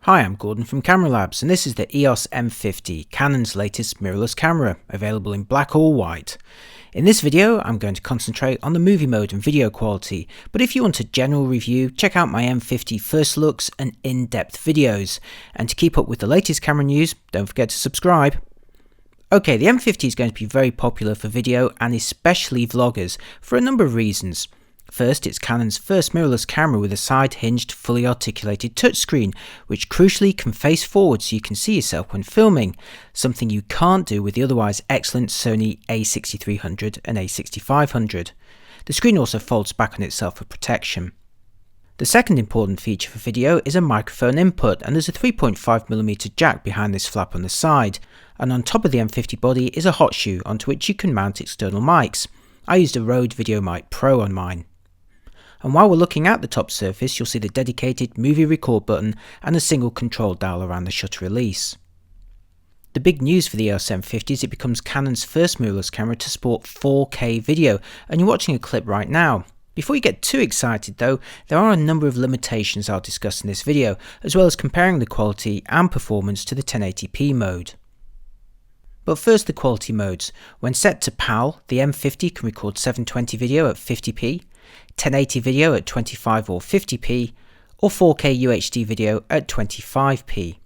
Hi, I'm Gordon from Camera Labs, and this is the EOS M50, Canon's latest mirrorless camera, available in black or white. In this video, I'm going to concentrate on the movie mode and video quality, but if you want a general review, check out my M50 first looks and in-depth videos. And to keep up with the latest camera news, don't forget to subscribe. Okay, the M50 is going to be very popular for video and especially vloggers for a number of reasons. First, it's Canon's first mirrorless camera with a side-hinged, fully articulated touchscreen, which crucially can face forward so you can see yourself when filming, something you can't do with the otherwise excellent Sony a6300 and a6500. The screen also folds back on itself for protection. The second important feature for video is a microphone input, and there's a 3.5mm jack behind this flap on the side, and on top of the M50 body is a hot shoe onto which you can mount external mics. I used a Rode VideoMic Pro on mine. And while we're looking at the top surface, you'll see the dedicated movie record button and a single control dial around the shutter release. The big news for the EOS M50 is it becomes Canon's first mirrorless camera to support 4K video, and you're watching a clip right now. Before you get too excited though, there are a number of limitations I'll discuss in this video, as well as comparing the quality and performance to the 1080p mode. But first, the quality modes. When set to PAL, the M50 can record 720 video at 50p, 1080 video at 25 or 50p, or 4K UHD video at 25p.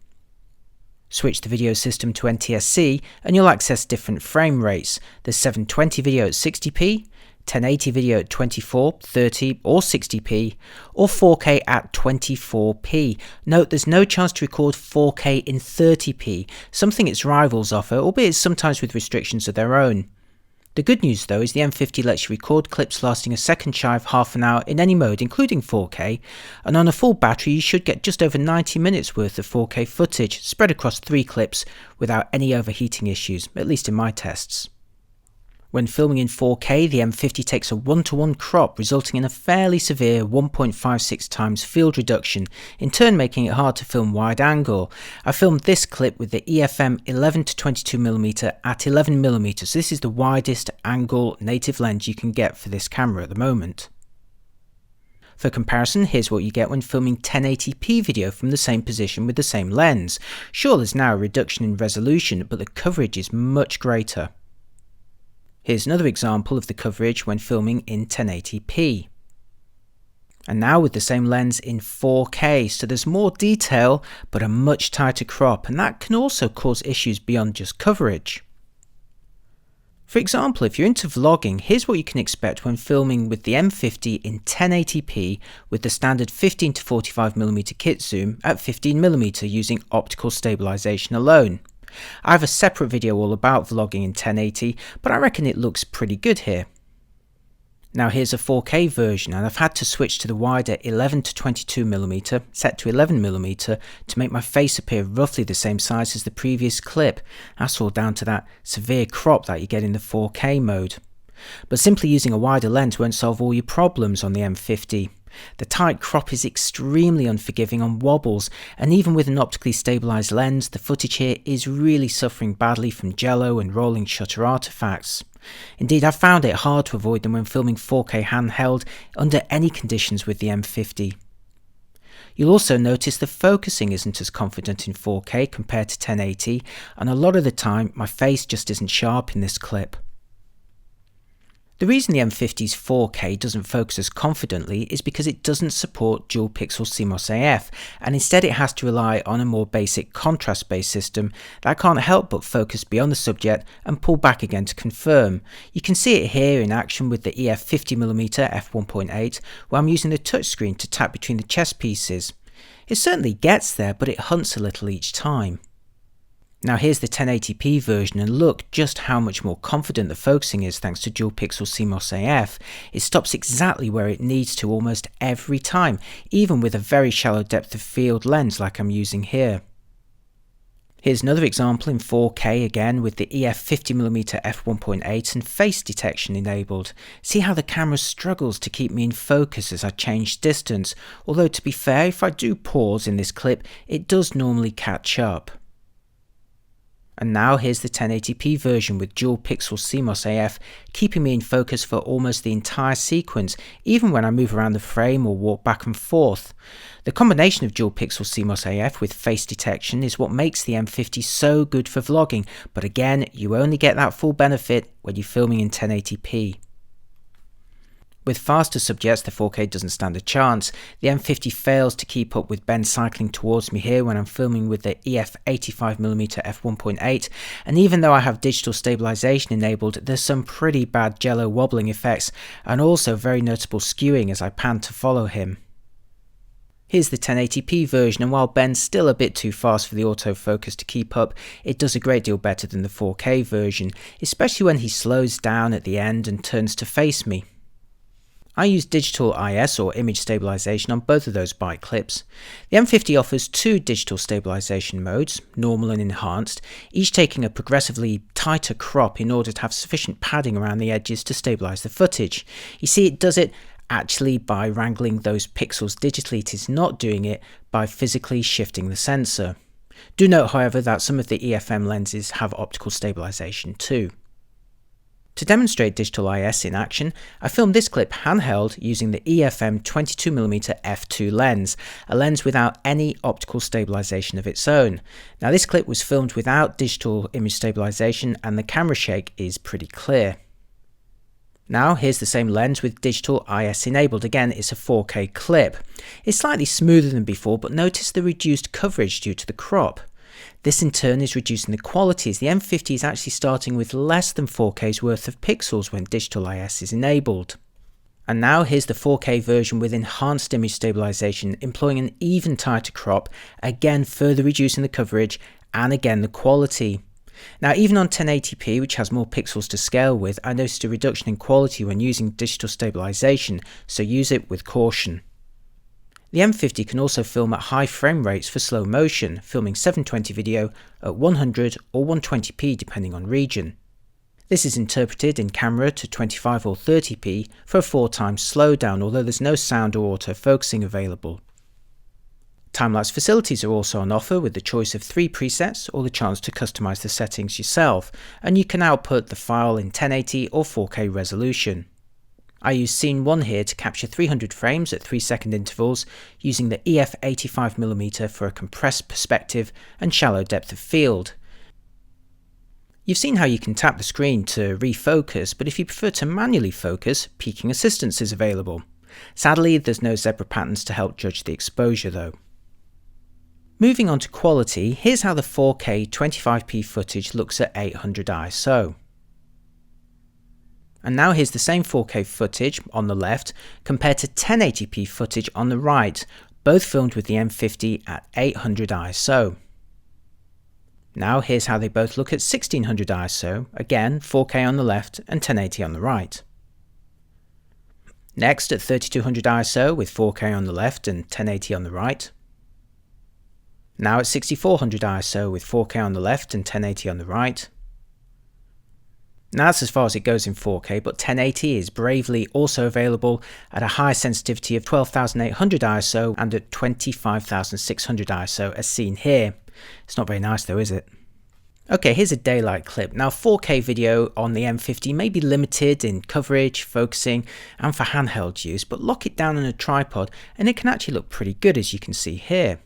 Switch the video system to NTSC and you'll access different frame rates. There's 720 video at 60p, 1080 video at 24, 30 or 60p, or 4K at 24p. Note there's no chance to record 4K in 30p, something its rivals offer, albeit sometimes with restrictions of their own. The good news though is the M50 lets you record clips lasting a second shy of half an hour in any mode including 4K, and on a full battery you should get just over 90 minutes worth of 4K footage spread across 3 clips without any overheating issues, at least in my tests. When filming in 4K, the M50 takes a 1:1 crop, resulting in a fairly severe 1.56 times field reduction, in turn making it hard to film wide angle. I filmed this clip with the EFM 11-22mm at 11mm, so this is the widest angle native lens you can get for this camera at the moment. For comparison, here's what you get when filming 1080p video from the same position with the same lens. Sure, there's now a reduction in resolution, but the coverage is much greater. Here's another example of the coverage when filming in 1080p. And now with the same lens in 4K, so there's more detail but a much tighter crop, and that can also cause issues beyond just coverage. For example, if you're into vlogging, here's what you can expect when filming with the M50 in 1080p with the standard 15-45mm kit zoom at 15mm using optical stabilization alone. I have a separate video all about vlogging in 1080, but I reckon it looks pretty good here. Now here's a 4K version, and I've had to switch to the wider 11-22mm set to 11mm to make my face appear roughly the same size as the previous clip. That's all down to that severe crop that you get in the 4K mode. But simply using a wider lens won't solve all your problems on the M50. The tight crop is extremely unforgiving on wobbles, and even with an optically stabilised lens, the footage here is really suffering badly from jello and rolling shutter artifacts. Indeed, I've found it hard to avoid them when filming 4K handheld under any conditions with the M50. You'll also notice the focusing isn't as confident in 4K compared to 1080, and a lot of the time my face just isn't sharp in this clip. The reason the M50's 4K doesn't focus as confidently is because it doesn't support dual pixel CMOS AF, and instead it has to rely on a more basic contrast-based system that can't help but focus beyond the subject and pull back again to confirm. You can see it here in action with the EF 50mm f1.8, where I'm using the touchscreen to tap between the chess pieces. It certainly gets there, but it hunts a little each time. Now here's the 1080p version, and look just how much more confident the focusing is thanks to dual pixel CMOS AF. It stops exactly where it needs to almost every time, even with a very shallow depth of field lens like I'm using here. Here's another example in 4K again with the EF 50mm f1.8 and face detection enabled. See how the camera struggles to keep me in focus as I change distance, although to be fair, if I do pause in this clip, it does normally catch up. And now here's the 1080p version with dual pixel CMOS AF, keeping me in focus for almost the entire sequence, even when I move around the frame or walk back and forth. The combination of dual pixel CMOS AF with face detection is what makes the M50 so good for vlogging, but again, you only get that full benefit when you're filming in 1080p. With faster subjects, the 4K doesn't stand a chance. The M50 fails to keep up with Ben cycling towards me here when I'm filming with the EF 85mm f1.8, and even though I have digital stabilization enabled, there's some pretty bad jello wobbling effects, and also very notable skewing as I pan to follow him. Here's the 1080p version, and while Ben's still a bit too fast for the autofocus to keep up, it does a great deal better than the 4K version, especially when he slows down at the end and turns to face me. I use digital IS or image stabilization on both of those bike clips. The M50 offers two digital stabilization modes, normal and enhanced, each taking a progressively tighter crop in order to have sufficient padding around the edges to stabilize the footage. You see, it does it actually by wrangling those pixels digitally. It is not doing it by physically shifting the sensor. Do note, however, that some of the EFM lenses have optical stabilization too. To demonstrate digital IS in action, I filmed this clip handheld using the EFM 22mm f2 lens, a lens without any optical stabilization of its own. Now this clip was filmed without digital image stabilization and the camera shake is pretty clear. Now here's the same lens with digital IS enabled. Again, it's a 4K clip. It's slightly smoother than before, but notice the reduced coverage due to the crop. This in turn is reducing the quality, as the M50 is actually starting with less than 4K's worth of pixels when digital IS is enabled. And now here's the 4K version with enhanced image stabilization, employing an even tighter crop, again further reducing the coverage and again the quality. Now even on 1080p, which has more pixels to scale with, I noticed a reduction in quality when using digital stabilization, so use it with caution. The M50 can also film at high frame rates for slow motion, filming 720 video at 100 or 120p depending on region. This is interpreted in camera to 25 or 30p for a 4x slowdown, although there's no sound or autofocusing available. Time-lapse facilities are also on offer with the choice of 3 presets or the chance to customize the settings yourself, and you can output the file in 1080 or 4K resolution. I use Scene 1 here to capture 300 frames at 3-second intervals using the EF 85mm for a compressed perspective and shallow depth of field. You've seen how you can tap the screen to refocus, but if you prefer to manually focus, peaking assistance is available. Sadly, there's no zebra patterns to help judge the exposure though. Moving on to quality, here's how the 4K 25p footage looks at 800 ISO. And now here's the same 4K footage on the left compared to 1080p footage on the right, both filmed with the M50 at 800 ISO. Now here's how they both look at 1600 ISO, again 4K on the left and 1080 on the right. Next at 3200 ISO with 4K on the left and 1080 on the right. Now at 6400 ISO with 4K on the left and 1080 on the right. Now that's as far as it goes in 4K, but 1080 is bravely also available at a high sensitivity of 12800 ISO and at 25600 ISO as seen here. It's not very nice though, is it? Okay, here's a daylight clip. Now 4K video on the M50 may be limited in coverage, focusing and for handheld use, but lock it down on a tripod and it can actually look pretty good as you can see here.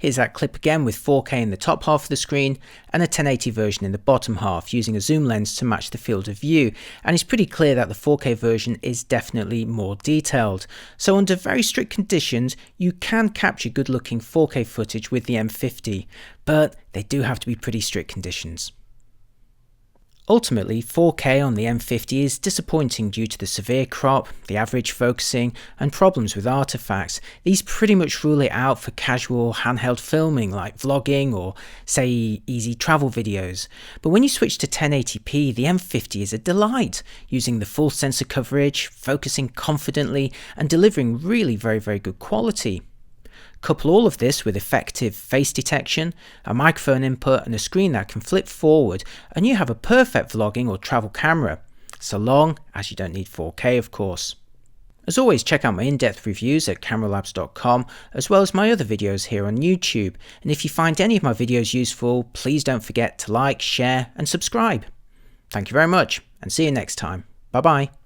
Here's that clip again with 4K in the top half of the screen and a 1080 version in the bottom half, using a zoom lens to match the field of view, and it's pretty clear that the 4K version is definitely more detailed. So under very strict conditions you can capture good looking 4K footage with the M50, but they do have to be pretty strict conditions. Ultimately, 4K on the M50 is disappointing due to the severe crop, the average focusing, and problems with artifacts. These pretty much rule it out for casual handheld filming like vlogging or, say, easy travel videos. But when you switch to 1080p, the M50 is a delight, using the full sensor coverage, focusing confidently, and delivering really very good quality. Couple all of this with effective face detection, a microphone input and a screen that can flip forward, and you have a perfect vlogging or travel camera, so long as you don't need 4K of course. As always, check out my in-depth reviews at cameralabs.com, as well as my other videos here on YouTube, and if you find any of my videos useful, please don't forget to like, share and subscribe. Thank you very much, and see you next time. Bye bye.